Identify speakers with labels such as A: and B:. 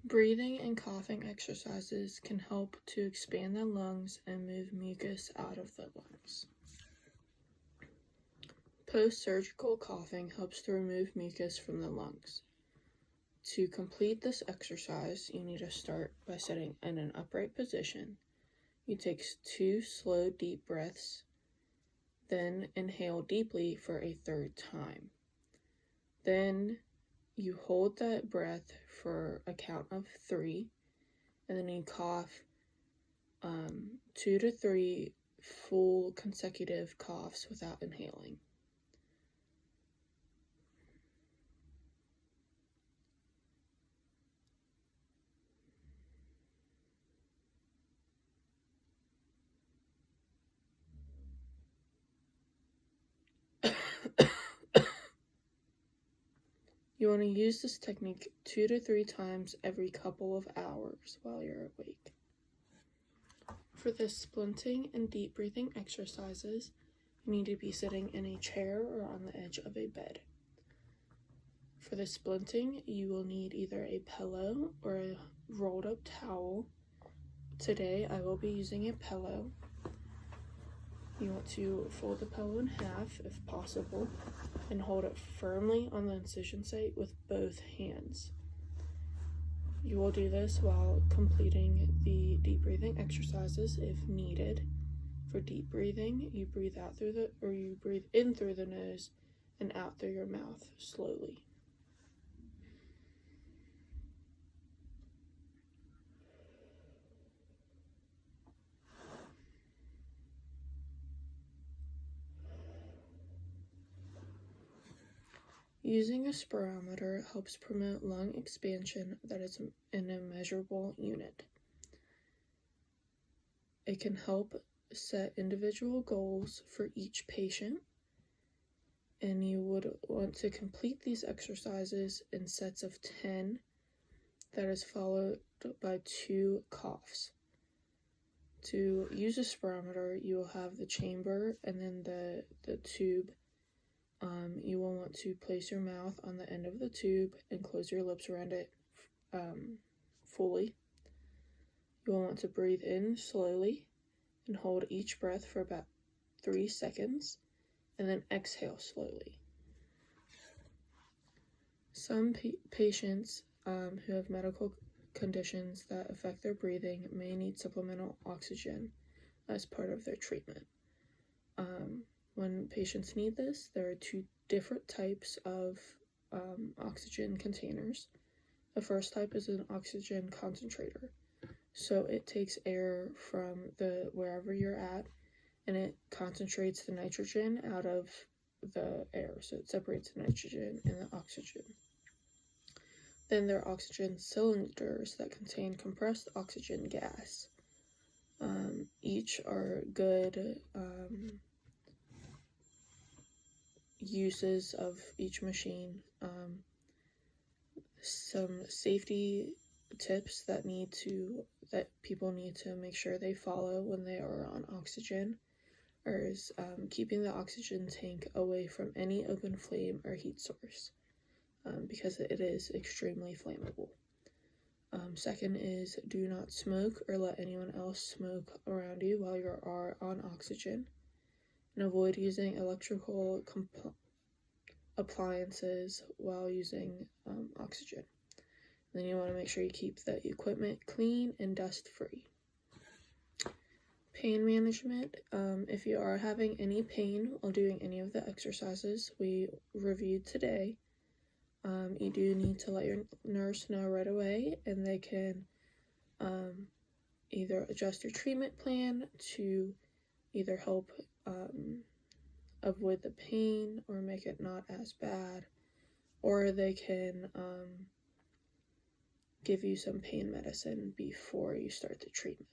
A: Breathing and coughing exercises can help to expand the lungs and move mucus out of the lungs. Post-surgical coughing helps to remove mucus from the lungs. To complete this exercise, you need to start by sitting in an upright position. You take 2 slow, deep breaths, then inhale deeply for a 3rd time. Then you hold that breath for a count of 3, and then you cough 2 to 3 full consecutive coughs without inhaling. You want to use this technique 2 to 3 times every couple of hours while you're awake. For the splinting and deep breathing exercises, you need to be sitting in a chair or on the edge of a bed. For the splinting, you will need either a pillow or a rolled up towel. Today, I will be using a pillow. You want to fold the pillow in half if possible and hold it firmly on the incision site with both hands. You will do this while completing the deep breathing exercises if needed. For deep breathing, you breathe in through the nose and out through your mouth slowly. Using a spirometer helps promote lung expansion that is in a measurable unit. It can help set individual goals for each patient, and you would want to complete these exercises in sets of 10 that is followed by 2 coughs. To use a spirometer, you will have the chamber and then the tube. You will want to place your mouth on the end of the tube and close your lips around it fully. You will want to breathe in slowly and hold each breath for about 3 seconds, and then exhale slowly. Some patients who have medical conditions that affect their breathing may need supplemental oxygen as part of their treatment. When patients need this, there are 2 different types of oxygen containers. The first type is an oxygen concentrator. So it takes air from wherever you're at, and it concentrates the nitrogen out of the air. So it separates the nitrogen and the oxygen. Then there are oxygen cylinders that contain compressed oxygen gas. Each are good uses of each machine. Some safety tips that people need to make sure they follow when they are on oxygen is keeping the oxygen tank away from any open flame or heat source, because it is extremely flammable. Second is do not smoke or let anyone else smoke around you while you are on oxygen, and avoid using electrical appliances while using oxygen. Then you want to make sure you keep the equipment clean and dust-free. Pain management. If you are having any pain while doing any of the exercises we reviewed today, you do need to let your nurse know right away, and they can either adjust your treatment plan to either help avoid the pain or make it not as bad, or they can give you some pain medicine before you start the treatment.